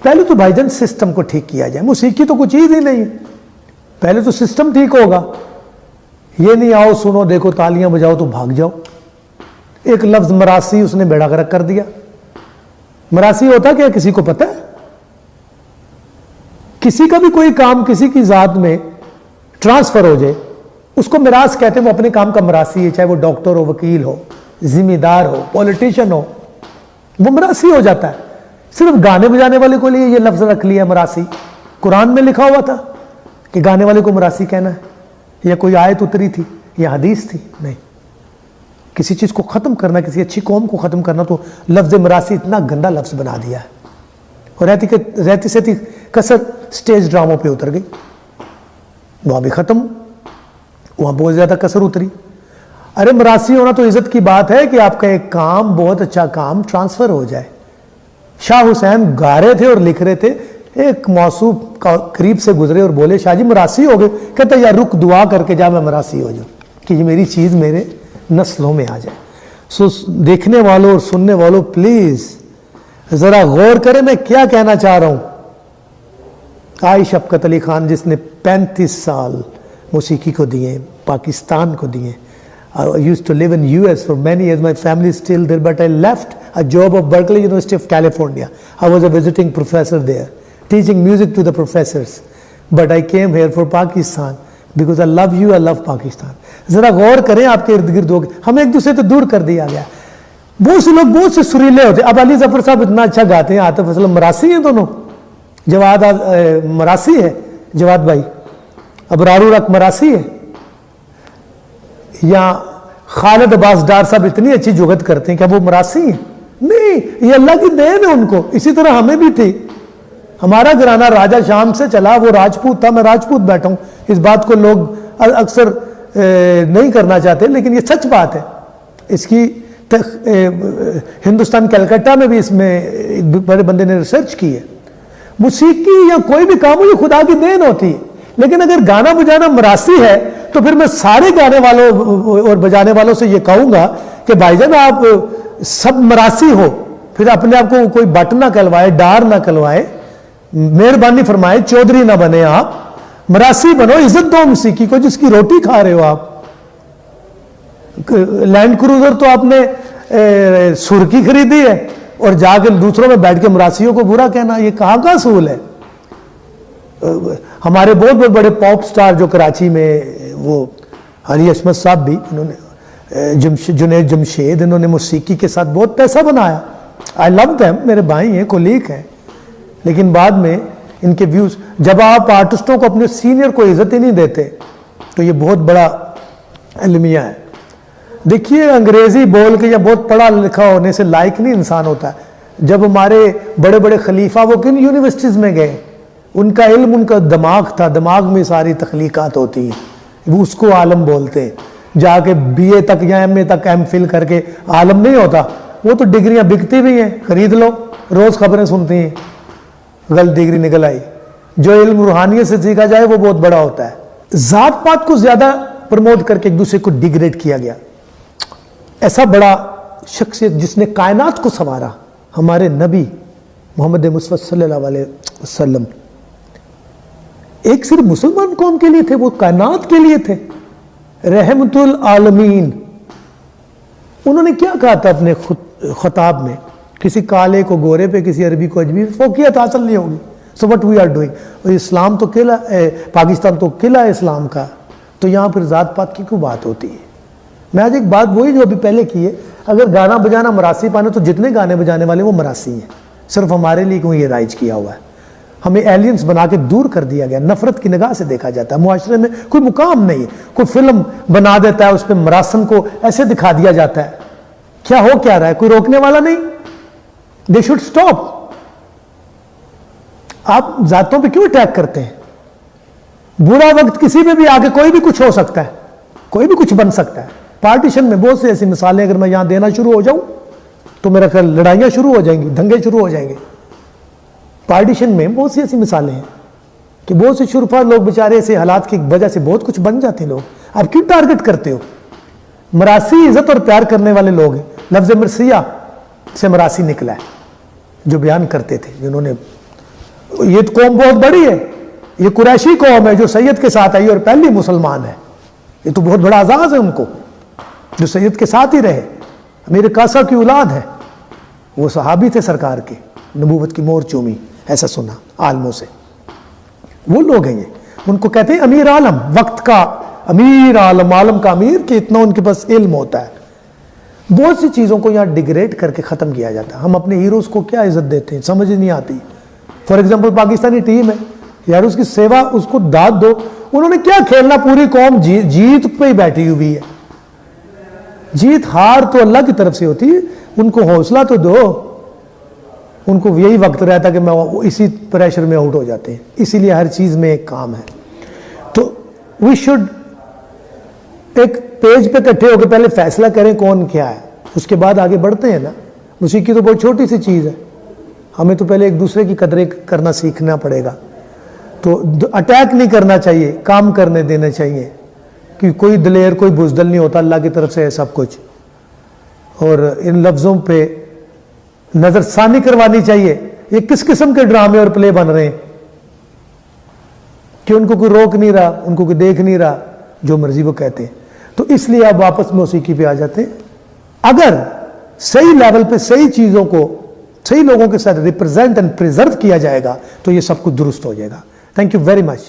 पहले तो भाईजान सिस्टम को ठीक किया जाए। मौसीकी तो कुछ चीज ही नहीं है, पहले तो सिस्टम ठीक होगा। ये नहीं आओ सुनो देखो तालियां बजाओ तो भाग जाओ। एक लफ्ज मरासी उसने बेड़ा गर्क कर दिया। मरासी होता क्या किसी को पता है? किसी का भी कोई काम किसी की जात में ट्रांसफर हो जाए उसको मिरास कहते हैं। वो अपने काम का मरासी है, चाहे वो डॉक्टर हो, वकील हो, जिम्मेदार हो, पॉलिटिशियन हो, वो मरासी हो जाता है। सिर्फ गाने बजाने वाले को लिए ये लफ्ज रख लिया मरासी। कुरान में लिखा हुआ था कि गाने वाले को मरासी कहना है, या कोई आयत उतरी थी या हदीस थी? नहीं। किसी चीज को खत्म करना, किसी अच्छी कौम को खत्म करना, तो लफ्ज मरासी इतना गंदा लफ्ज बना दिया है। और रहती सहती कसर स्टेज ड्रामों पे उतर गई, वहां भी खत्म, वहां बहुत ज्यादा कसर उतरी। अरे मरासी होना तो इज्जत की बात है कि आपका एक काम, बहुत अच्छा काम ट्रांसफर हो जाए। शाह हुसैन गा रहे थे और लिख रहे थे, एक मौसूफ का करीब से गुजरे और बोले शाह जी मरासी हो गए। कहता यार रुक, दुआ करके जा मैं मरासी हो जाऊं कि ये मेरी चीज मेरे नस्लों में आ जाए। सो देखने वालों और सुनने वालों प्लीज जरा गौर करें मैं क्या कहना चाह रहा हूं। आई शफकत अली खान जिसने 35 साल मौसीकी को दिए, पाकिस्तान को दिए। I used to live in US for many years. My family is still there, but I left a job of Berkeley University of California. I was a visiting professor there, teaching music to the professors. But I came here for Pakistan because I love you, I love Pakistan. जरा गौर करें आपके इर्द गिर्द हो, हमें एक दूसरे से दूर कर दिया गया। बहुत से लोग बहुत से सुरीले होते। अब अली जफर साहब इतना अच्छा गाते हैं, आतिफ असलम मरासी हैं दोनों, जवाद मरासी है जवाद भाई, अबरारुल हक मरासी है, या खालिद अब्बास डार साहब इतनी अच्छी जुगत करते हैं, क्या वो मरासी हैं? नहीं, ये अल्लाह की देन है उनको। इसी तरह हमें भी थी। हमारा घराना राजा शाम से चला, वो राजपूत था, मैं राजपूत बैठा हूं। इस बात को लोग अक्सर नहीं करना चाहते, लेकिन ये सच बात है। इसकी हिंदुस्तान कलकत्ता में भी इसमें एक बड़े बंदे ने रिसर्च की है। मौसीकी या कोई भी काम हो ये खुदा की देन होती है, लेकिन अगर गाना बजाना मरासी है तो फिर मैं सारे गाने वालों और बजाने वालों से ये कहूंगा कि भाईजान आप सब मरासी हो, फिर अपने आप को कोई बट ना कहलवाए, डार ना कहलवाए, मेहरबानी फरमाए, चौधरी ना बने, आप मरासी बनो, इज्जत दो मौसीकी को जिसकी रोटी खा रहे हो आप। लैंड क्रूजर तो आपने सुर्खी खरीदी है और जाकर दूसरों में बैठ के मरासियों को बुरा कहना, ये कहाँ का असूल है? हमारे बहुत बहुत बड़े पॉप स्टार जो कराची में, वो हरी अहमद साहब भी, इन्होंने जुनैद जमशेद, इन्होंने मौसीकी के साथ बहुत पैसा बनाया। आई लव देम, मेरे भाई हैं, कोलीग हैं, लेकिन बाद में इनके व्यूज, जब आप आर्टिस्टों को अपने सीनियर को इज्जत ही नहीं देते तो ये बहुत बड़ा अलमिया है। देखिए अंग्रेजी बोल के या बहुत पढ़ा लिखा होने से लायक नहीं इंसान होता। जब हमारे बड़े बड़े खलीफा वो किन यूनिवर्सिटीज में गए, उनका इल्म, उनका दिमाग था, दिमाग में सारी तख्लीकात होती है, वो उसको आलम बोलते हैं। जाके BA तक या MA तक MPhil करके आलम नहीं होता, वो तो डिग्रियां बिकती भी हैं, खरीद लो, रोज खबरें सुनती हैं गलत डिग्री निकल आई। जो इल्म रूहानियत से सीखा जाए वो बहुत बड़ा होता है। जात पात को ज्यादा प्रमोट करके एक दूसरे को डिग्रेड किया गया। ऐसा बड़ा शख्सियत जिसने कायनात को संवारा, हमारे नबी मोहम्मद मुस्तफा सल्लल्लाहु अलैहि वसल्लम, एक सिर्फ मुसलमान कौम के लिए थे, वो कायनात के लिए थे, रहमतुल आलमीन। उन्होंने क्या कहा था अपने खिताब में? किसी काले को गोरे पे, किसी अरबी को अजमी पे फौकियत हासिल नहीं होगी। So what we are doing. और इस्लाम तो किला, पाकिस्तान तो किला है इस्लाम का, तो यहाँ फिर जात पात की क्यों बात होती है? मैं आज एक बात वही जो अभी पहले की है, अगर गाना बजाना मरासी पाने तो जितने गाने बजाने वाले वो मरासी हैं। सिर्फ हमारे लिए क्यों ये राइज किया हुआ है? हमें एलियंस बना के दूर कर दिया गया, नफरत की निगाह से देखा जाता है। मुआशरे में कोई मुकाम नहीं है। कोई फिल्म बना देता है, उस पर मरासन को ऐसे दिखा दिया जाता है। क्या हो क्या रहा है? कोई रोकने वाला नहीं। They should stop. आप जातों पे क्यों अटैक करते हैं? बुरा वक्त किसी पे भी आके कोई भी कुछ हो सकता है, कोई भी कुछ बन सकता है। पार्टीशन में बहुत सी ऐसी मिसालें अगर मैं यहां देना शुरू हो जाऊं तो मेरा ख्याल लड़ाइयां शुरू हो जाएंगी, दंगे शुरू हो जाएंगे। पार्टीशन में बहुत सी ऐसी मिसालें हैं कि बहुत से शुरफा लोग बेचारे ऐसे हालात की वजह से बहुत कुछ बन जाते हैं लोग। आप क्यों टारगेट करते हो? मरासी इज्जत और प्यार करने वाले लोग हैं। लफ्ज मरसिया से मरासी निकला है, जो बयान करते थे, जिन्होंने ये तो कौम बहुत बड़ी है, ये कुरैशी कौम है जो सैयद के साथ आई और पहली मुसलमान है। ये तो बहुत बड़ा आजाज है उनको, जो सैयद के साथ ही रहे। मेरे कासा की औलाद है, वो सहाबी थे सरकार के, नबूवत की मोर चूमी, ऐसा सुना आलमों से। वो लोग हैं ये, उनको कहते हैं अमीर आलम, वक्त का अमीर आलम, आलम का अमीर, कि इतना उनके पास इल्म होता है। बहुत सी चीज़ों को यहाँ डिग्रेड करके ख़त्म किया जाता है। हम अपने हीरोज़ को क्या इज्जत देते हैं, समझ ही नहीं आती। फॉर एग्जाम्पल पाकिस्तानी टीम है यार, उसकी सेवा, उसको दाद दो। उन्होंने क्या खेलना, पूरी कौम जीत पे ही बैठी हुई है। जीत हार तो अल्लाह की तरफ से होती है, उनको हौसला तो दो। उनको यही वक्त रहता कि मैं इसी प्रेशर में आउट हो जाते हैं। इसीलिए हर चीज़ में एक काम है। तो वी शुड एक पेज पे इकट्ठे होकर पहले फैसला करें कौन क्या है, उसके बाद आगे बढ़ते हैं ना। मौसीकी तो बहुत छोटी सी चीज़ है, हमें तो पहले एक दूसरे की कदरें करना सीखना पड़ेगा। तो अटैक नहीं करना चाहिए, काम करने देना चाहिए, कि कोई दलेर कोई बुजदल नहीं होता, अल्लाह की तरफ से है सब कुछ। और इन लफ्ज़ों पे नज़रसानी करवानी चाहिए। ये किस किस्म के ड्रामे और प्ले बन रहे हैं कि उनको कोई रोक नहीं रहा, उनको कोई देख नहीं रहा, जो मर्जी वो कहते हैं। तो इसलिए आप वापस मौसीकी पे आ जाते हैं। अगर सही लेवल पे सही चीज़ों को सही लोगों के साथ रिप्रेजेंट एंड प्रिजर्व किया जाएगा तो ये सब कुछ दुरुस्त हो जाएगा। Thank you very much.